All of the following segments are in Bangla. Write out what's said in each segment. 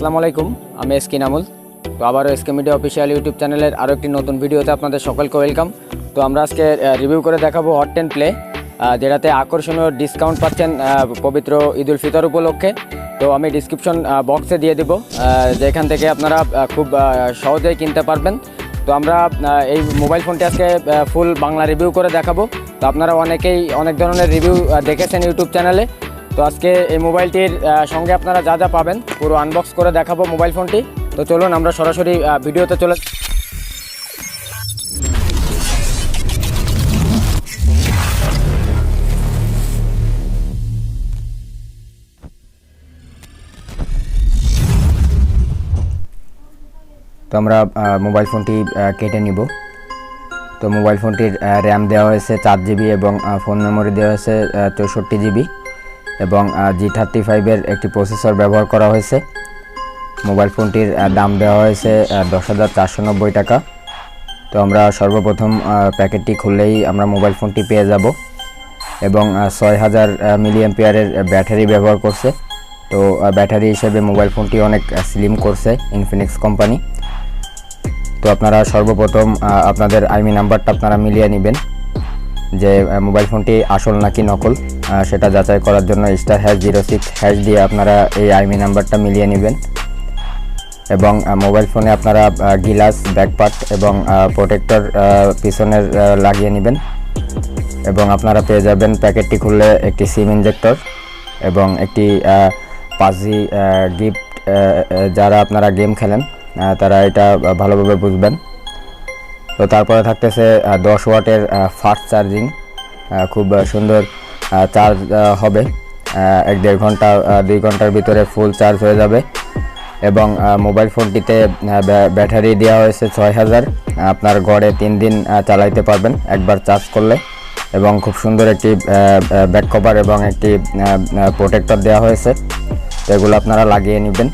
আসসালামু আলাইকুম, আমি এসকে নামুল। তো আবারও এসকে মিডিয়া অফিসিয়াল ইউটিউব চ্যানেলের আরও একটি নতুন ভিডিওতে আপনাদের সকলকে ওয়েলকাম। তো আমরা আজকে রিভিউ করে দেখাবো হট 10 প্লে, যেটাতে আকর্ষণীয় ডিসকাউন্ট পাচ্ছেন পবিত্র ঈদ উল ফিতর উপলক্ষে। তো আমি ডিসক্রিপশন বক্সে দিয়ে দিব, যেখান থেকে আপনারা খুব সহজেই কিনতে পারবেন। তো আমরা এই মোবাইল ফোনটি আজকে ফুল বাংলা রিভিউ করে দেখাবো। তো আপনারা অনেকেই অনেক ধরনের রিভিউ দেখেছেন ইউটিউব চ্যানেলে। তো আজকে এই মোবাইলটির সঙ্গে আপনারা যা যা পাবেন পুরো আনবক্স করে দেখাবো মোবাইল ফোনটি। তো চলুন আমরা সরাসরি ভিডিওতে চলে। তো আমরা মোবাইল ফোনটি কেটে নিব। তো মোবাইল ফোনটির র্যাম দেওয়া হয়েছে 4 জিবি এবং ফোন মেমোরি দেওয়া হয়েছে 64 জিবি এবং G35-এর একটি প্রসেসর ব্যবহার করা হয়েছে। মোবাইল ফোনটির দাম দেওয়া হয়েছে 10,490 টাকা। তো আমরা সর্বপ্রথম প্যাকেটটি খুললেই আমরা মোবাইল ফোনটি পেয়ে যাব এবং 6000 মিলিঅ্যাম্পিয়ারের ব্যাটারি ব্যবহার করছে। তো ব্যাটারি হিসেবে মোবাইল ফোনটি অনেক স্লিম করছে ইনফিনিক্স কোম্পানি। তো আপনারা সর্বপ্রথম আপনাদের আইমি নাম্বারটা আপনারা মিলিয়ে নেবেন যে মোবাইল ফোনটি আসল নাকি নকল, সেটা যাচাই করার জন্য *#06# দিয়ে আপনারা এই আইমি নাম্বারটা মিলিয়ে নেবেন। এবং মোবাইল ফোনে আপনারা গ্লাস, ব্যাকপার্ট এবং প্রোটেক্টর পিছনের লাগিয়ে নেবেন। এবং আপনারা পেয়ে যাবেন প্যাকেটটি খুললে একটি সিম ইনজেক্টর এবং একটি পাজি গিফট। যারা আপনারা গেম খেলেন তারা এটা ভালোভাবে বুঝবেন। তো তারপরে থাকতেছে 10 ওয়াটের ফাস্ট চার্জিং, খুব সুন্দর চার্জ হবে। 1-1.5 ঘন্টা 2 ঘন্টার ভিতরে ফুল চার্জ হয়ে যাবে। এবং মোবাইল ফোনটিতে ব্যাটারি দেওয়া হয়েছে 6000, আপনার গড়ে 3 দিন চালাইতে পারবেন একবার চার্জ করলে। এবং খুব সুন্দর একটি ব্যাক কভার এবং একটি প্রোটেক্টর দেওয়া হয়েছে। তো এগুলো আপনারা লাগিয়ে নেবেন।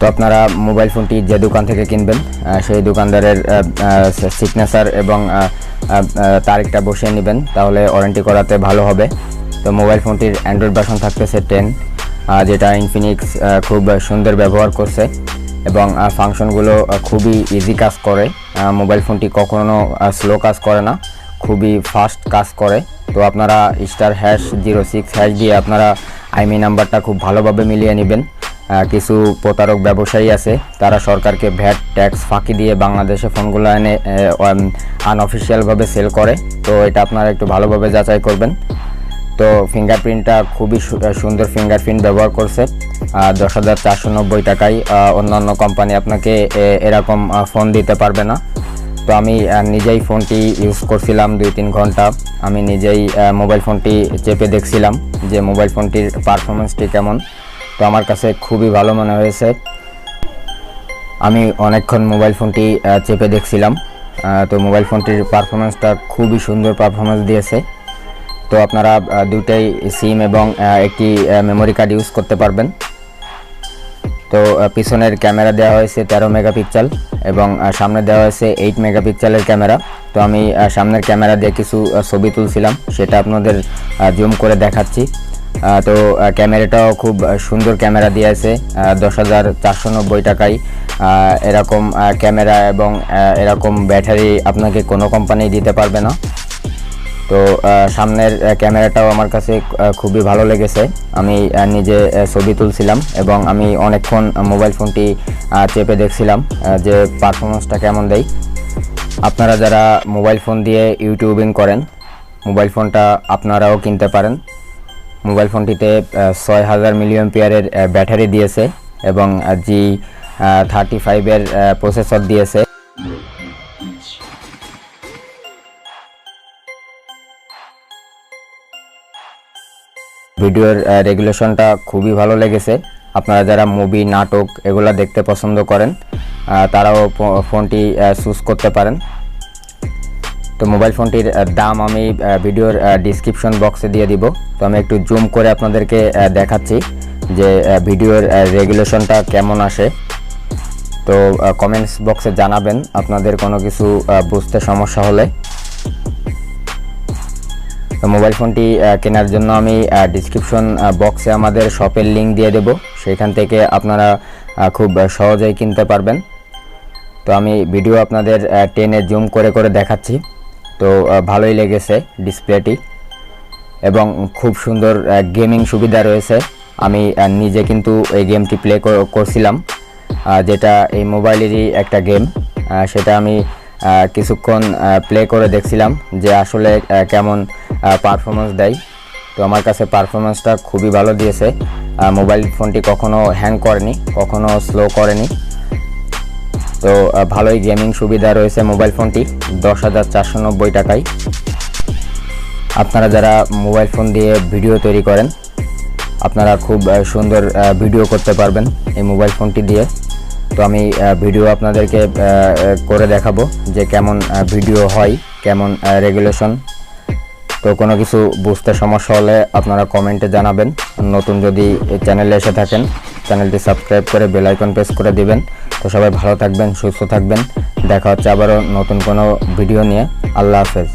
তো আপনারা মোবাইল ফোনটি যে দোকান থেকে কিনবেন সেই দোকানদারের সিগনেচার এবং তারিখটা বসিয়ে নেবেন, তাহলে ওয়ারেন্টি করাতে ভালো হবে। তো মোবাইল ফোনটির অ্যান্ড্রয়েড ভার্সন থাকতেছে 10, যেটা ইনফিনিক্স খুব সুন্দর ব্যবহার করছে এবং ফাংশনগুলো খুবই ইজি কাজ করে। মোবাইল ফোনটি কখনো স্লো কাজ করে না, খুবই ফাস্ট কাজ করে। তো আপনারা *#06# দিয়ে আপনারা আইমি নাম্বারটা খুব ভালোভাবে মিলিয়ে নেবেন। কিছু প্রতারক ব্যবসায়ী আছে, তারা সরকারকে ভ্যাট ট্যাক্স ফাঁকি দিয়ে বাংলাদেশে ফোনগুলো এনে আনঅফিসিয়ালভাবে সেল করে। তো এটা আপনারা একটু ভালোভাবে যাচাই করবেন। তো ফিঙ্গারপ্রিন্টটা খুবই সুন্দর ফিঙ্গারপ্রিন্ট ব্যবহার করছে 10,490 টাকায়। অন্যান্য কোম্পানি আপনাকে এরকম ফোন দিতে পারবে না। তো আমি নিজেই ফোনটি ইউজ করছিলাম 2-3 ঘন্টা। আমি নিজেই মোবাইল ফোনটি চেপে দেখছিলাম যে মোবাইল ফোনটির পারফরমেন্সটি কেমন। তো আমার কাছে খুবই ভালো মনে হয়েছে। আমি অনেকক্ষণ মোবাইল ফোনটি চেপে দেখছিলাম। তো মোবাইল ফোনটির পারফরমেন্সটা খুবই সুন্দর পারফরমেন্স দিয়েছে। তো আপনারা দুইটাই সিম এবং একটি মেমোরি কার্ড ইউজ করতে পারবেন। তো পিছনের ক্যামেরা দেওয়া হয়েছে 13 মেগাপিক্সেল এবং সামনে দেওয়া হয়েছে 8 মেগাপিক্সেলের ক্যামেরা। তো আমি সামনের ক্যামেরা দিয়ে কিছু ছবি তুলছিলাম, সেটা আপনাদের জুম করে দেখাচ্ছি। তো ক্যামেরাটাও খুব সুন্দর ক্যামেরা দিয়েছে 10,490 টাকায়। এরকম ক্যামেরা এবং এরকম ব্যাটারি আপনাকে কোনো কোম্পানি দিতে পারবে না। তো সামনের ক্যামেরাটাও আমার কাছে খুবই ভালো লেগেছে। আমি নিজে ছবি তুলছিলাম এবং আমি অনেকক্ষণ মোবাইল ফোনটি চেপে দেখছিলাম যে পারফরমেন্সটা কেমন দেয়। আপনারা যারা মোবাইল ফোন দিয়ে ইউটিউবিং করেন, মোবাইল ফোনটা আপনারাও কিনতে পারেন। মোবাইল ফোনটিতে 6000 মিলিঅ্যাম্পিয়ারের ব্যাটারি দিয়েছে এবং G35-এর প্রসেসর দিয়েছে। ভিডিওর রেগুলেশনটা খুবই ভালো লেগেছে। আপনারা যারা মুভি, নাটক এগুলো দেখতে পছন্দ করেন তারাও ফোনটি চুজ করতে পারেন। তো মোবাইল ফোনটির দাম আমি ভিডিওর ডিসক্রিপশন বক্সে দিয়ে দিব। তো আমি একটু জুম করে আপনাদেরকে দেখাচ্ছি যে ভিডিওর রেগুলেশনটা কেমন আসে। তো কমেন্টস বক্সে জানাবেন আপনাদের কোনো কিছু বুঝতে সমস্যা হলে। তো মোবাইল ফোনটি কেনার জন্য আমি ডিসক্রিপশন বক্সে আমাদের শপের লিঙ্ক দিয়ে দেব, সেখান থেকে আপনারা খুব সহজেই কিনতে পারবেন। তো আমি ভিডিও আপনাদের টেনে জুম করে করে দেখাচ্ছি। তো ভালোই লেগেছে ডিসপ্লেটি এবং খুব সুন্দর গেমিং সুবিধা রয়েছে। আমি নিজে কিন্তু এই গেমটি প্লে করছিলাম, যেটা এই মোবাইলেরই একটা গেম। সেটা আমি কিছুক্ষণ প্লে করে দেখছিলাম যে আসলে কেমন পারফরমেন্স দেয়। তো আমার কাছে পারফরমেন্সটা খুবই ভালো দিয়েছে। মোবাইল ফোনটি কখনো হ্যাং করেনি, কখনো স্লো করেনি। তো ভালোই গেমিং সুবিধা রয়েছে মোবাইল ফোনটি 10,490 টাকায়। আপনারা যারা মোবাইল ফোন দিয়ে ভিডিও তৈরি করেন, আপনারা খুব সুন্দর ভিডিও করতে পারবেন এই মোবাইল ফোনটি দিয়ে। তো আমি ভিডিও আপনাদেরকে করে দেখাবো যে কেমন ভিডিও হয়, কেমন রেগুলেশন। তো কোনো কিছু বুঝতে সমস্যা হলে আপনারা কমেন্টে জানাবেন। নতুন যদি এই চ্যানেলে এসে থাকেন, চ্যানেলটি সাবস্ক্রাইব করে বেল আইকন প্রেস করে দিবেন। তো সবাই ভালো থাকবেন, সুস্থ থাকবেন। দেখা হচ্ছে আবারও নতুন কোনো ভিডিও নিয়ে। আল্লাহ হাফেজ।